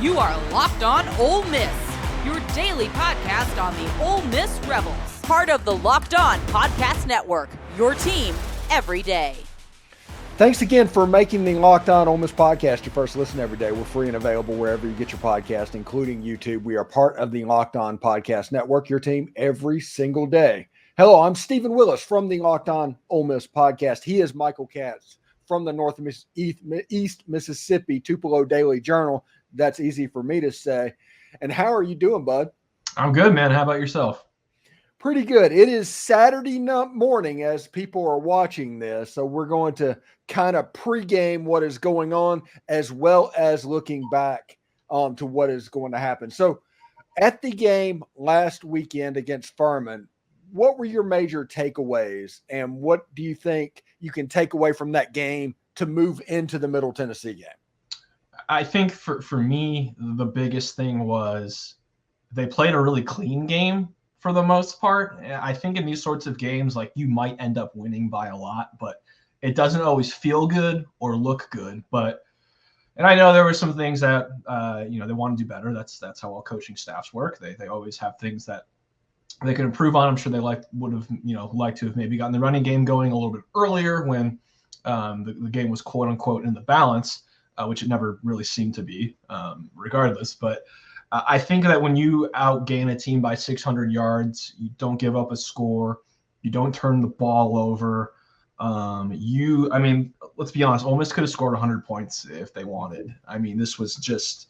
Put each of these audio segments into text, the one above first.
You are Locked On Ole Miss, your daily podcast on the Ole Miss Rebels. Part of the Locked On Podcast Network, your team every day. Thanks again for making the Locked On Ole Miss podcast your first listen every day. We're free and available wherever you get your podcast, including YouTube. We are part of the Locked On Podcast Network, your team every single day. Hello, I'm Steven Willis from the Locked On Ole Miss podcast. He is Michael Katz from the Northeast Mississippi Tupelo Daily Journal. That's easy for me to say. And how are you doing, bud? I'm good, man. How about yourself? Pretty good. It is Saturday morning as people are watching this, so we're going to kind of pregame what is going on as well as looking back to what is going to happen. So at the game last weekend against Furman, what were your major takeaways, and what do you think you can take away from that game to move into the Middle Tennessee game? I think for me, the biggest thing was they played a really clean game for the most part. I think in these sorts of games, like, you might end up winning by a lot, but it doesn't always feel good or look good. And I know there were some things that, they want to do better. That's how all coaching staffs work. They always have things that they can improve on. I'm sure they would have liked to have maybe gotten the running game going a little bit earlier when the game was quote unquote in the balance, which it never really seemed to be, regardless. But I think that when you outgain a team by 600 yards, you don't give up a score, you don't turn the ball over. Let's be honest, Ole Miss could have scored 100 points if they wanted. I mean, this was just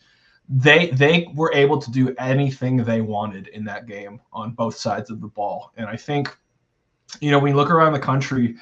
they were able to do anything they wanted in that game on both sides of the ball. And I think, when you look around the country,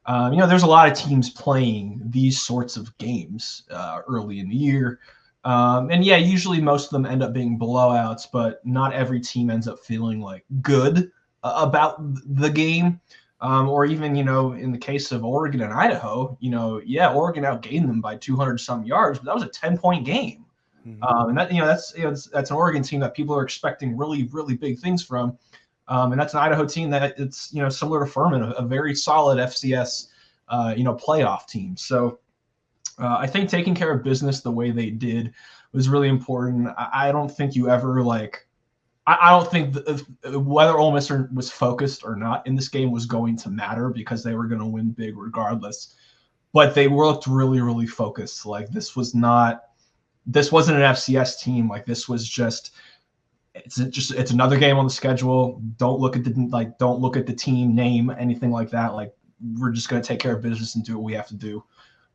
there's a lot of teams playing these sorts of games early in the year. Usually most of them end up being blowouts, but not every team ends up feeling like good about the game. Or even, in the case of Oregon and Idaho, Oregon outgained them by 200 some yards, but that was a 10-point game. And that's an Oregon team that people are expecting really, really big things from. And that's an Idaho team that it's, similar to Furman, a very solid FCS, playoff team. So I think taking care of business the way they did was really important. I don't think you ever I don't think whether Ole Miss was focused or not in this game was going to matter, because they were going to win big regardless. But they looked really, really focused. Like, this wasn't an FCS team. Like, this was it's another game on the schedule. Don't look at the team name, anything like that. Like, we're just going to take care of business and do what we have to do,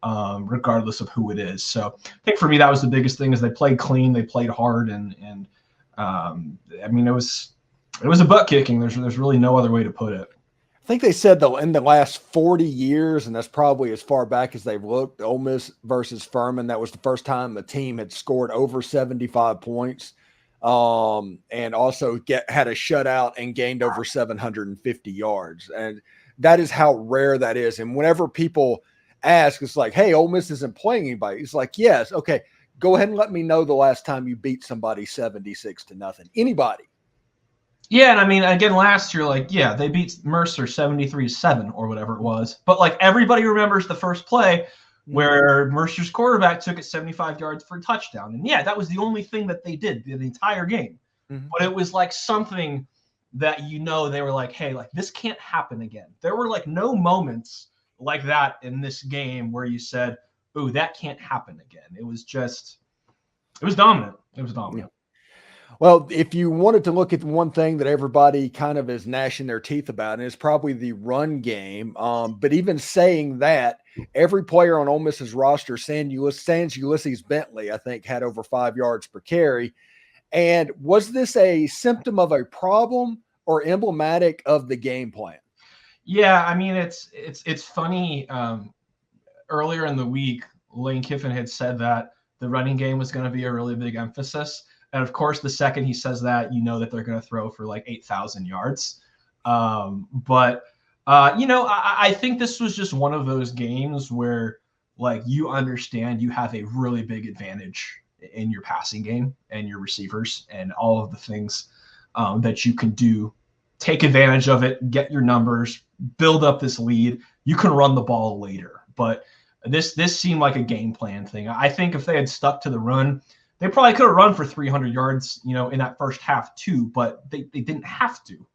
regardless of who it is. So I think for me, that was the biggest thing, is they played clean, they played hard, and it was a butt kicking. There's really no other way to put it. I think they said, though, in the last 40 years, and that's probably as far back as they've looked, Ole Miss versus Furman, that was the first time the team had scored over 75 points, and also had a shutout and gained over 750 yards. And that is how rare that is. And whenever people ask, it's like, hey, Ole Miss isn't playing anybody. It's like, yes, okay, go ahead and let me know the last time you beat somebody 76-0. Anybody. Yeah, and again, last year, they beat Mercer 73-7 or whatever it was. But everybody remembers the first play where Mercer's quarterback took it 75 yards for a touchdown. And that was the only thing that they did the entire game. Mm-hmm. But it was something that they were like, hey, this can't happen again. There were no moments like that in this game where you said, ooh, that can't happen again. It was dominant. It was dominant. Yeah. Well, if you wanted to look at one thing that everybody kind of is gnashing their teeth about, and it's probably the run game. But even saying that, every player on Ole Miss's roster, sans Ulysses Bentley, I think, had over 5 yards per carry. And was this a symptom of a problem or emblematic of the game plan? Yeah, it's funny. Earlier in the week, Lane Kiffin had said that the running game was going to be a really big emphasis. And of course, the second he says that, that they're going to throw for 8,000 yards. I think this was just one of those games where, you understand you have a really big advantage in your passing game and your receivers and all of the things that you can do. Take advantage of it, get your numbers, build up this lead. You can run the ball later. But this seemed like a game plan thing. I think if they had stuck to the run, They probably could have run for 300 yards, in that first half too, but they didn't have to.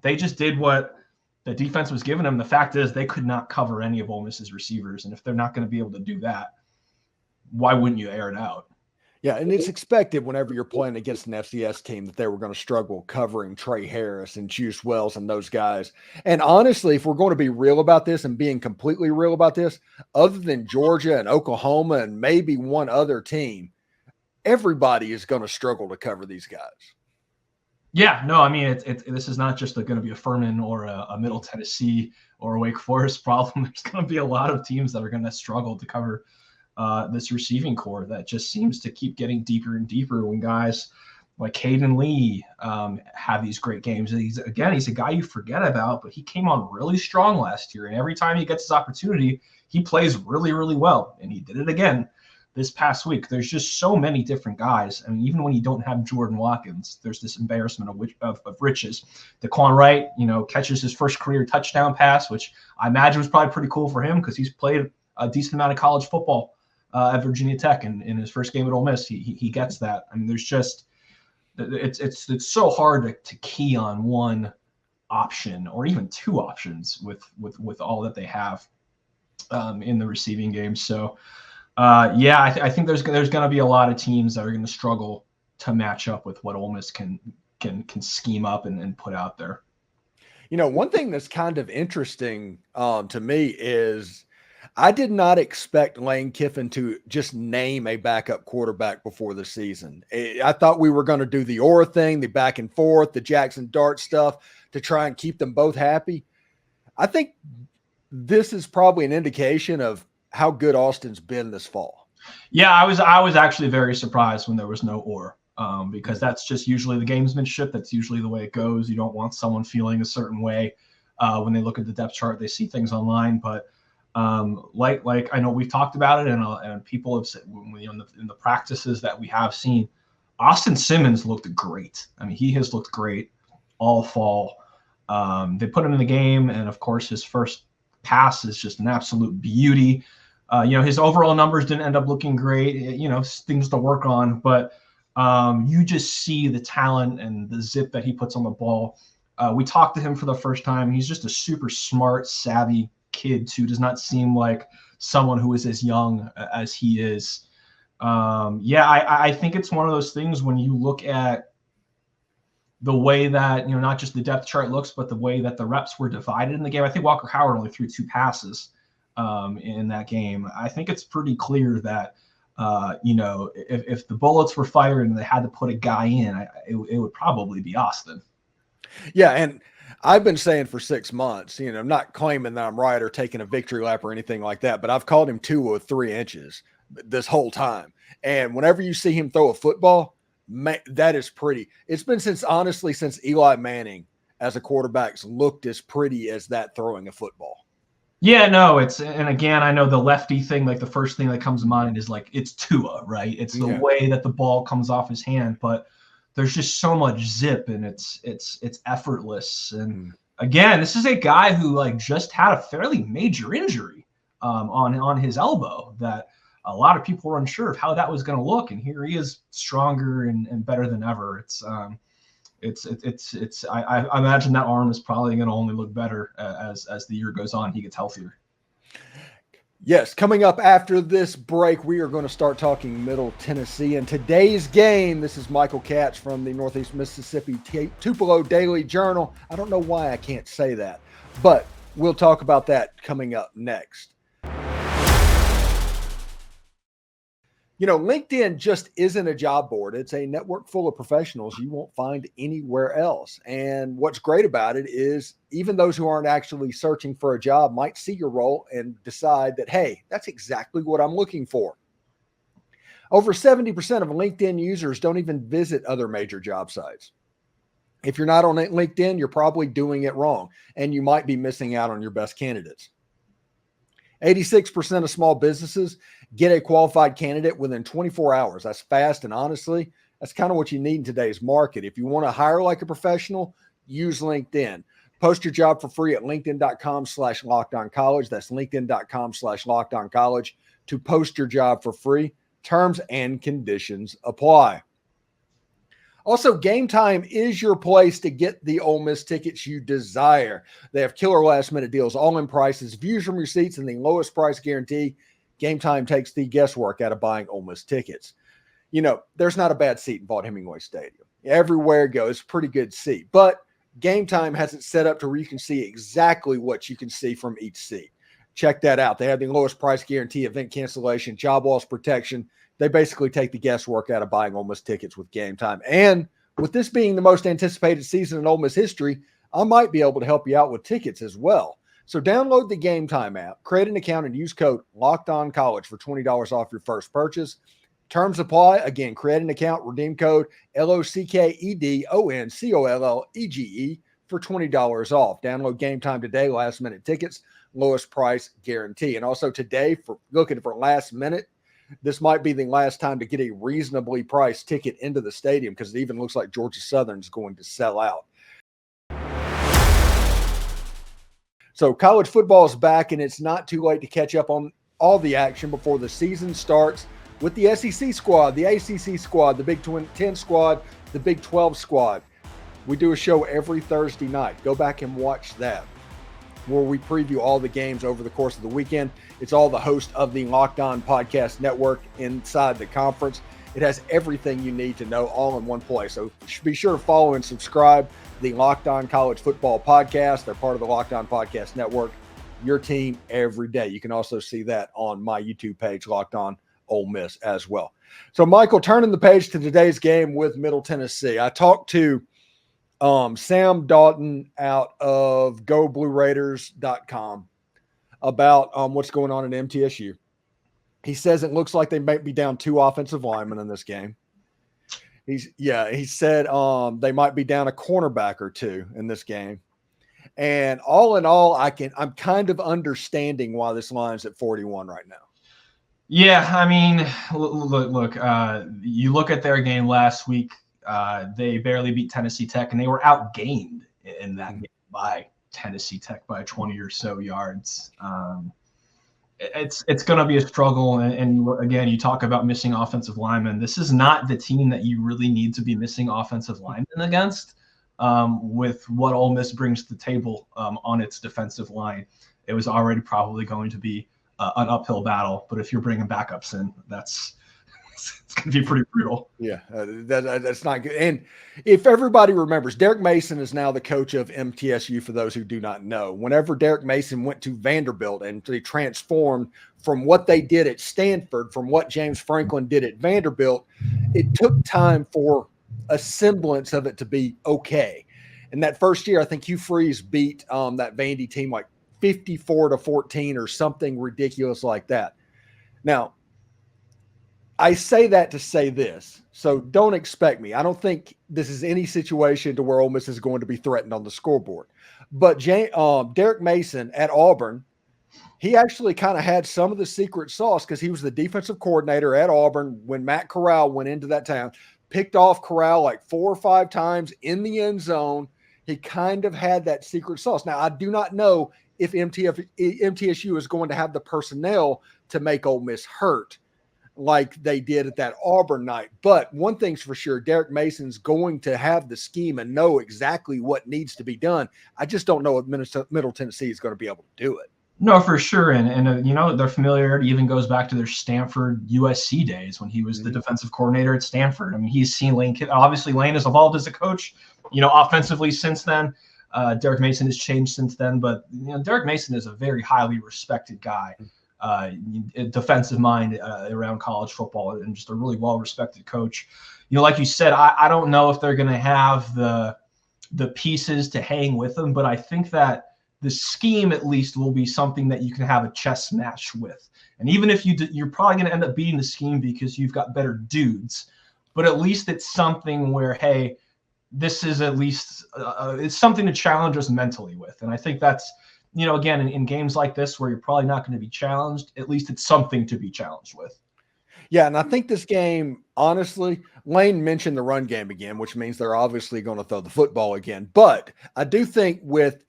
They just did what the defense was giving them. The fact is they could not cover any of Ole Miss's receivers. And if they're not going to be able to do that, why wouldn't you air it out? Yeah, and it's expected whenever you're playing against an FCS team that they were going to struggle covering Trey Harris and Juice Wells and those guys. And honestly, if we're going to be real about this and being completely real about this, other than Georgia and Oklahoma and maybe one other team, everybody is going to struggle to cover these guys. Yeah, no, I mean, this is not just going to be a Furman or a Middle Tennessee or a Wake Forest problem. There's going to be a lot of teams that are going to struggle to cover this receiving core that just seems to keep getting deeper and deeper when guys like Caden Lee have these great games. And he's a guy you forget about, but he came on really strong last year. And every time he gets his opportunity, he plays really, really well. And he did it again this past week. There's just so many different guys. I mean, even when you don't have Jordan Watkins, there's this embarrassment of riches. Daquan Wright, catches his first career touchdown pass, which I imagine was probably pretty cool for him because he's played a decent amount of college football at Virginia Tech, and in his first game at Ole Miss, he gets that. I mean, there's just it's so hard to key on one option or even two options with all that they have in the receiving game. So, I think there's going to be a lot of teams that are going to struggle to match up with what Ole Miss can scheme up and put out there. One thing that's kind of interesting to me is I did not expect Lane Kiffin to just name a backup quarterback before the season. I thought we were going to do the Orr thing, the back and forth, the Jackson Dart stuff to try and keep them both happy. I think this is probably an indication of how good Austin's been this fall. Yeah, I was actually very surprised when there was no Orr because that's just usually the gamesmanship. That's usually the way it goes. You don't want someone feeling a certain way when they look at the depth chart. They see things online, but like I know we've talked about it, and people have said in the practices that we have seen, Austin Simmons looked great. I mean, he has looked great all fall. They put him in the game, and of course, his first pass is just an absolute beauty. His overall numbers didn't end up looking great. Things to work on, but you just see the talent and the zip that he puts on the ball. We talked to him for the first time. He's just a super smart, savvy kid who does not seem like someone who is as young as he is. I think it's one of those things when you look at the way that, not just the depth chart looks, but the way that the reps were divided in the game. I think Walker Howard only threw 2 passes in that game. I think it's pretty clear that, if the bullets were fired and they had to put a guy in, it would probably be Austin. Yeah, and I've been saying for 6 months, I'm not claiming that I'm right or taking a victory lap or anything like that, but I've called him 2 or 3 inches this whole time. And whenever you see him throw a football, that is pretty. It's been since Eli Manning as a quarterback's looked as pretty as that throwing a football. Yeah, no, and again, I know the lefty thing, like the first thing that comes to mind is like, it's Tua, right? It's the way that the ball comes off his hand, but there's just so much zip and it's effortless. And again, this is a guy who just had a fairly major injury on his elbow that a lot of people were unsure of how that was going to look. And here he is stronger and better than ever. I imagine that arm is probably going to only look better as the year goes on. He gets healthier. Yes, coming up after this break, we are going to start talking Middle Tennessee. And today's game, this is Michael Katz from the Northeast Mississippi Tupelo Daily Journal. I don't know why I can't say that, but we'll talk about that coming up next. LinkedIn just isn't a job board. It's a network full of professionals you won't find anywhere else. And what's great about it is even those who aren't actually searching for a job might see your role and decide that, hey, that's exactly what I'm looking for. Over 70% of LinkedIn users don't even visit other major job sites. If you're not on LinkedIn, you're probably doing it wrong, and you might be missing out on your best candidates. 86% of small businesses get a qualified candidate within 24 hours. That's fast, and honestly, that's kind of what you need in today's market. If you want to hire like a professional, use LinkedIn. Post your job for free at linkedin.com/lockedoncollege. That's linkedin.com/lockedoncollege to post your job for free. Terms and conditions apply. Also, Game Time is your place to get the Ole Miss tickets you desire. They have killer last-minute deals, all-in prices, views from receipts, and the lowest price guarantee. Game Time takes the guesswork out of buying Ole Miss tickets. You know, there's not a bad seat in Vaught-Hemingway Stadium. Everywhere it goes, pretty good seat. But Game Time has it set up to where you can see exactly what you can see from each seat. Check that out. They have the lowest price guarantee, event cancellation, job loss protection. They basically take the guesswork out of buying Ole Miss tickets with Game Time. And with this being the most anticipated season in Ole Miss history, I might be able to help you out with tickets as well. So download the Game Time app, create an account, and use code LOCKEDONCollege for $20 off your first purchase. Terms apply. Again, create an account, redeem code LOCKEDONCOLLEGE for $20 off. Download Game Time today, last-minute tickets, lowest price guarantee. And also today, for looking for last minute, this might be the last time to get a reasonably priced ticket into the stadium because it even looks like Georgia Southern is going to sell out. So college football is back, and it's not too late to catch up on all the action before the season starts with the SEC squad, the ACC squad, the Big 10 squad, the Big 12 squad. We do a show every Thursday night. Go back and watch that, where we preview all the games over the course of the weekend. It's all the host of the Locked On Podcast Network inside the conference. It has everything you need to know all in one place. So be sure to follow and subscribe the Locked On College Football Podcast. They're part of the Locked On Podcast Network, your team every day. You can also see that on my YouTube page, Locked On Ole Miss, as well. So, Michael, turning the page to today's game with Middle Tennessee. I talked to Sam Dalton out of GoBlueRaiders.com about what's going on in MTSU. He says it looks like they might be down 2 offensive linemen in this game. He said they might be down a cornerback or 2 in this game. And all in all, I'm kind of understanding why this line's at 41 right now. Yeah, I mean, look, you look at their game last week, they barely beat Tennessee Tech, and they were outgained in that game by Tennessee Tech by 20 or so yards. It's going to be a struggle. And again, you talk about missing offensive linemen. This is not the team that you really need to be missing offensive linemen against with what Ole Miss brings to the table on its defensive line. It was already probably going to be an uphill battle. But if you're bringing backups in, it's going to be pretty brutal. Yeah, that's not good. And if everybody remembers, Derek Mason is now the coach of MTSU, for those who do not know. Whenever Derek Mason went to Vanderbilt and they transformed from what they did at Stanford, from what James Franklin did at Vanderbilt, it took time for a semblance of it to be okay. And that first year, I think Hugh Freeze beat that Vandy team like 54-14 or something ridiculous like that. Now, I say that to say this, so don't expect me. I don't think this is any situation to where Ole Miss is going to be threatened on the scoreboard. But Derek Mason at Auburn, he actually kind of had some of the secret sauce because he was the defensive coordinator at Auburn when Matt Corral went into that town, picked off Corral like 4 or 5 times in the end zone. He kind of had that secret sauce. Now, I do not know if MTSU is going to have the personnel to make Ole Miss hurt like they did at that Auburn night. But one thing's for sure, Derek Mason's going to have the scheme and know exactly what needs to be done. I just don't know if Middle Tennessee is going to be able to do it. No, for sure. And you know, their familiarity even goes back to their Stanford USC days when he was the defensive coordinator at Stanford. I mean, he's seen Lane. Obviously, Lane has evolved as a coach, you know, offensively since then. Derek Mason has changed since then. But, you know, Derek Mason is a very highly respected guy. Defensive mind around college football and just a really well-respected coach. You know, like you said, I don't know if they're going to have the pieces to hang with them, but I think that the scheme at least will be something that you can have a chess match with. And even if you're probably going to end up beating the scheme because you've got better dudes, but at least it's something where, hey, this is at least it's something to challenge us mentally with. And I think that's, you know, again, in games like this where you're probably not going to be challenged, at least it's something to be challenged with. Yeah, and I think this game, honestly, Lane mentioned the run game again, which means they're obviously going to throw the football again. But I do think with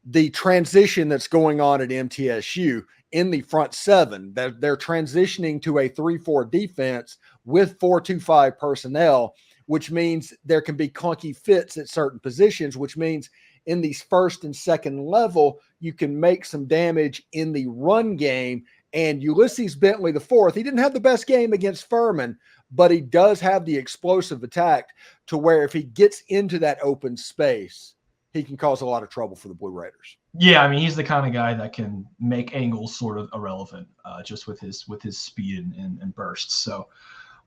the transition that's going on at MTSU, in the front seven. They're transitioning to a 3-4 defense with 4-2-5 personnel, which means there can be clunky fits at certain positions, which means in these first and second level, you can make some damage in the run game. And Ulysses Bentley IV, he didn't have the best game against Furman, but he does have the explosive attack to where if he gets into that open space, he can cause a lot of trouble for the Blue Raiders. Yeah, I mean, he's the kind of guy that can make angles sort of irrelevant just with his speed and bursts. So,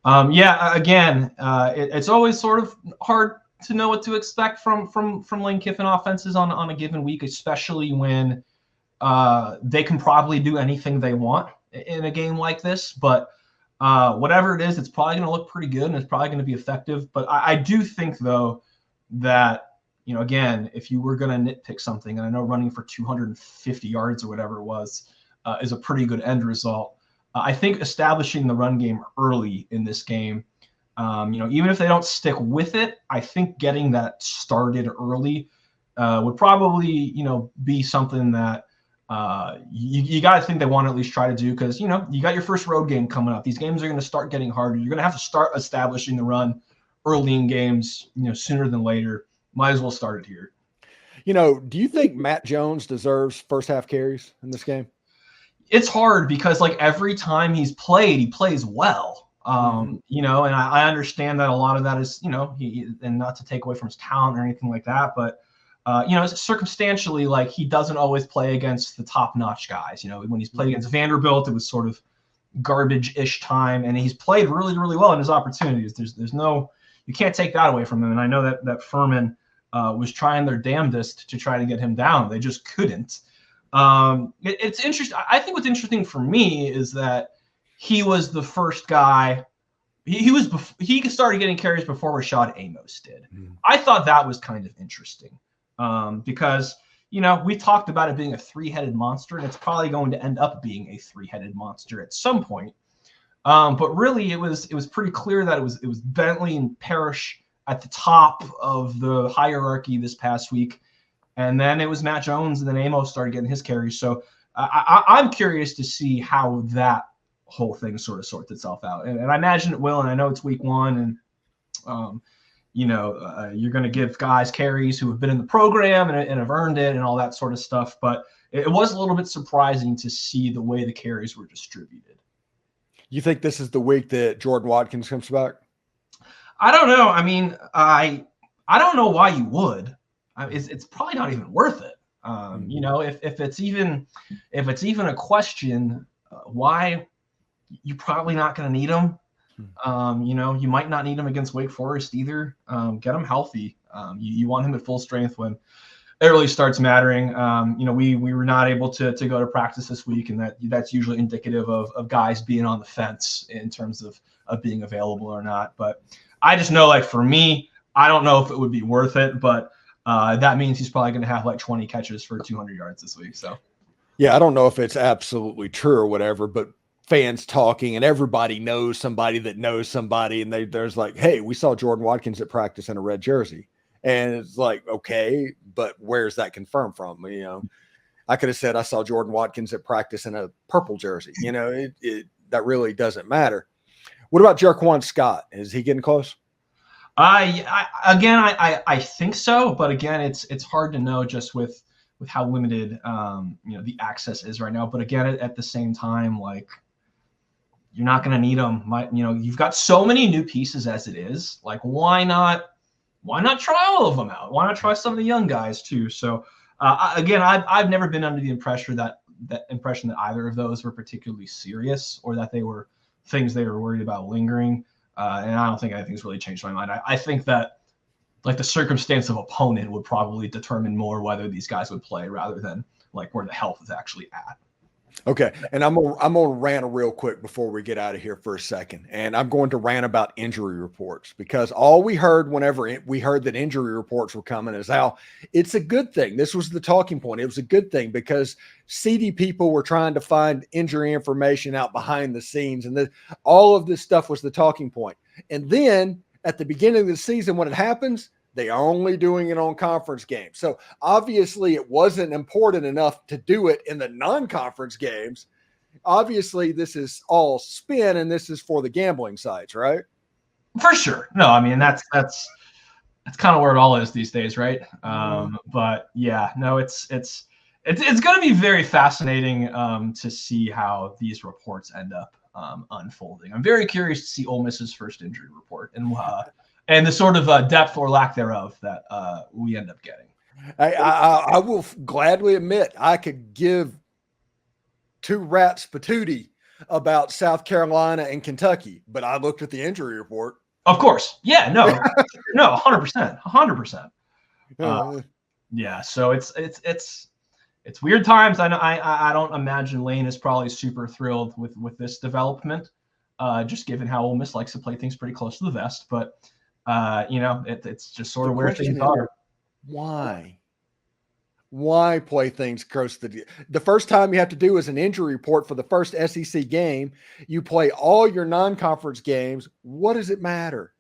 it's always sort of hard to know what to expect from Lane Kiffin offenses on a given week, especially when they can probably do anything they want in a game like this. But whatever it is, it's probably going to look pretty good and it's probably going to be effective. But I do think, though, that, again, if you were going to nitpick something, and I know running for 250 yards or whatever it was is a pretty good end result. I think establishing the run game early in this game, even if they don't stick with it, I think getting that started early would probably, be something that you got to think they want to at least try to do, because, you got your first road game coming up. These games are going to start getting harder. You're going to have to start establishing the run early in games, sooner than later. Might as well start it here. Do you think Matt Jones deserves first half carries in this game? It's hard because, every time he's played, he plays well. And I understand that a lot of that is, and not to take away from his talent or anything like that, but circumstantially, he doesn't always play against the top-notch guys. When he's played against Vanderbilt, it was sort of garbage-ish time, and he's played really, really well in his opportunities. There's no, you can't take that away from him. And I know that Furman was trying their damnedest to try to get him down. They just couldn't. It's interesting. I think what's interesting for me is that he was the first guy. He started getting carries before Rashad Amos did. I thought that was kind of interesting because we talked about it being a three-headed monster, and it's probably going to end up being a three-headed monster at some point. But really, it was pretty clear that it was Bentley and Parrish at the top of the hierarchy this past week. And then it was Matt Jones, and then Amos started getting his carries. So I'm curious to see how that whole thing sort of sorts itself out. And I imagine it will, and I know it's week one, and, you're going to give guys carries who have been in the program and have earned it and all that sort of stuff. But it was a little bit surprising to see the way the carries were distributed. You think this is the week that Jordan Watkins comes back? I don't know. I mean, I don't know why you would. It's probably not even worth it. If it's even a question, why you're probably not going to need him. You might not need him against Wake Forest either. Get him healthy. You want him at full strength when it really starts mattering. We were not able to go to practice this week, and that's usually indicative of guys being on the fence in terms of being available or not. But I just know, for me, I don't know if it would be worth it, but that means he's probably going to have 20 catches for 200 yards this week. So, yeah, I don't know if it's absolutely true or whatever, but fans talking and everybody knows somebody that knows somebody. And there's hey, we saw Jordan Watkins at practice in a red jersey. And it's okay, but where's that confirmed from? I could have said I saw Jordan Watkins at practice in a purple jersey. That really doesn't matter. What about Jarquan Scott? Is he getting close? I think so, but again, it's hard to know just with how limited the access is right now. But again, at the same time, you're not going to need them. You've got so many new pieces as it is. Why not try all of them out? Why not try some of the young guys too? So I've never been under the impression that either of those were particularly serious or that they were things they were worried about lingering. And I don't think anything's really changed my mind. I think that the circumstance of opponent would probably determine more whether these guys would play rather than where the health is actually at. Okay. And I'm gonna rant real quick before we get out of here for a second. And I'm going to rant about injury reports, because all we heard whenever we heard that injury reports were coming is how it's a good thing. This was the talking point. It was a good thing because seedy people were trying to find injury information out behind the scenes. And all of this stuff was the talking point. And then at the beginning of the season, when it happens, they are only doing it on conference games. So obviously it wasn't important enough to do it in the non-conference games. obviously this is all spin and this is for the gambling sites, right? For sure. No, I mean, that's kind of where it all is these days, right? But yeah, no, it's going to be very fascinating to see how these reports end up unfolding. I'm very curious to see Ole Miss's first injury report and the sort of depth or lack thereof that we end up getting. I will gladly admit I could give two rats patootie about South Carolina and Kentucky, but I looked at the injury report. Of course. Yeah, no, 100%. Yeah. So it's weird times. I don't imagine Lane is probably super thrilled with this development, just given how Ole Miss likes to play things pretty close to the vest. But it's just sort of where things are. Why play things close to the first time you have to do is an injury report for the first SEC game. You play all your non-conference games. What does it matter?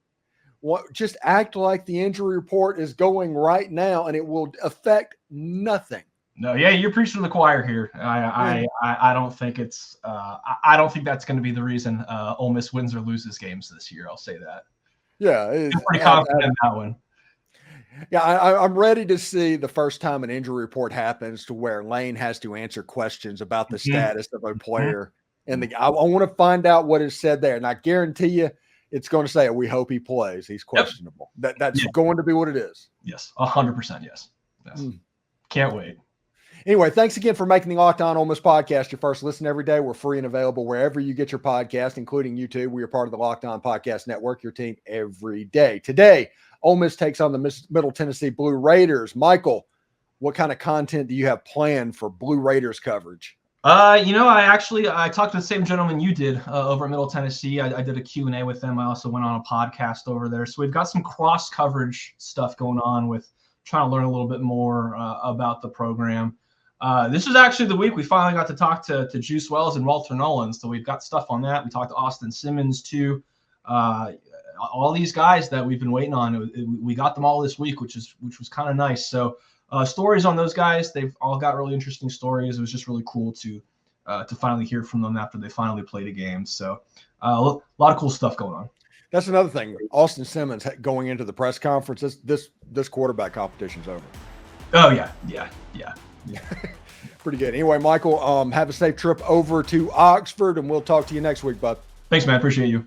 Just act like the injury report is going right now and it will affect nothing. No, yeah, you're preaching to the choir here. I don't think it's I don't think that's going to be the reason Ole Miss wins or loses games this year. I'll say that. Yeah, I'm pretty confident in that one. Yeah, I'm ready to see the first time an injury report happens to where Lane has to answer questions about the status of a player. And I want to find out what is said there. And I guarantee you it's going to say, we hope he plays. He's questionable. That's going to be what it is. Yes, 100% yes. Can't wait. Anyway, thanks again for making the Locked On Ole Miss podcast your first listen every day. We're free and available wherever you get your podcast, including YouTube. We are part of the Locked On Podcast Network, your team every day. Today, Ole Miss takes on the Middle Tennessee Blue Raiders. Michael, what kind of content do you have planned for Blue Raiders coverage? I talked to the same gentleman you did over at Middle Tennessee. I did a Q&A with them. I also went on a podcast over there. So we've got some cross coverage stuff going on with trying to learn a little bit more about the program. This is actually the week we finally got to talk to Juice Wells and Walter Nolan. So we've got stuff on that. We talked to Austin Simmons too. All these guys that we've been waiting on, we got them all this week, which was kind of nice. So stories on those guys, they've all got really interesting stories. It was just really cool to finally hear from them after they finally played a game. So a lot of cool stuff going on. That's another thing. Austin Simmons going into the press conference. This quarterback competition's over. Oh yeah. Pretty good. Anyway, Michael, have a safe trip over to Oxford, and we'll talk to you next week, bud. Thanks, man. Appreciate you.